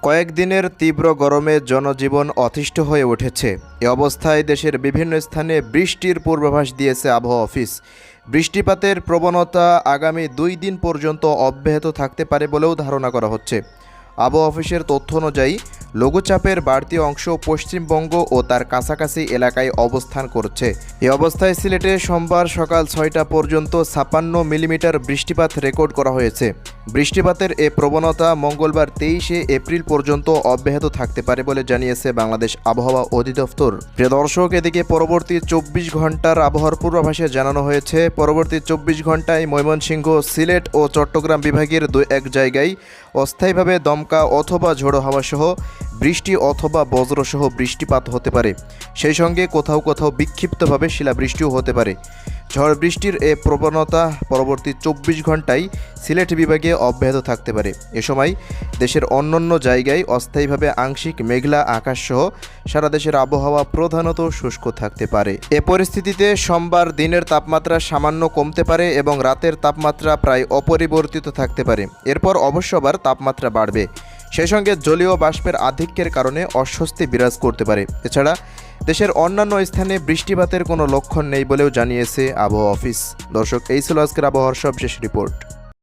কয়েকদিনের তীব্র গরমে জনজীবন অতিষ্ঠ হয়ে উঠেছে। এ অবস্থায় দেশের বিভিন্ন স্থানে বৃষ্টির পূর্বাভাস দিয়েছে আবহাওয়া অফিস। বৃষ্টিপাতের প্রবণতা আগামী 2 দিন পর্যন্ত অব্যাহত থাকতে পারে বলেও ধারণা করা হচ্ছে। আবহাওয়া অফিসের তথ্য অনুযায়ী লঘুচাপের বাড়তি অংশ পশ্চিমবঙ্গ ও তার কাছাকাছি এলাকায় অবস্থান করছে। এ অবস্থায় সিলেটে সোমবার সকাল 6টা পর্যন্ত 56 মিলিমিটার বৃষ্টিপাত রেকর্ড করা হয়েছে। বৃষ্টিপাতের এ প্রবণতা মঙ্গলবার 23শে এপ্রিল পর্যন্ত অব্যাহত থাকতে পারে বলে জানিয়েছে বাংলাদেশ আবহাওয়া অধিদপ্তর। প্রিয় দর্শক, এদিকে পরবর্তী 24 ঘন্টার আবহাওয়ার পূর্বাভাসে জানানো হয়েছে, পরবর্তী 24 ঘন্টায় ময়মনসিংহ, সিলেট ও চট্টগ্রাম বিভাগের 2-1 জায়গায় অস্থায়ীভাবে দমকা অথবা ঝোড়ো হাওয়া সহ বৃষ্টি অথবা বজ্রসহ বৃষ্টিপাত হতে পারে। সেই সঙ্গে কোথাও কোথাও বিক্ষিপ্তভাবে শিলাবৃষ্টিও হতে পারে। ঝড় বৃষ্টির এ প্রবণতা পরবর্তী 24 ঘন্টায় সিলেট বিভাগে অব্যাহত থাকতে পারে। এ সময় দেশের অন্যান্য জায়গায় অস্থায়ীভাবে আংশিক মেঘলা আকাশসহ সারা দেশের আবহাওয়া প্রধানত শুষ্ক থাকতে পারে। এ পরিস্থিতিতে সোমবার দিনের তাপমাত্রা সামান্য কমতে পারে এবং রাতের তাপমাত্রা প্রায় অপরিবর্তিত থাকতে পারে। এরপর অবশ্য আবার তাপমাত্রা বাড়বে। সেই সঙ্গে জলীয় বাষ্পের আধিক্যের কারণে অস্বস্তি বিরাজ করতে পারে। এছাড়া দেশের অন্যান্য স্থানে বৃষ্টিপাতের কোনো লক্ষণ নেই বলেও জানিয়েছে আবহাওয়া অফিস। দর্শক, এই ছিল আজকের আবহাওয়ার সবশেষ রিপোর্ট।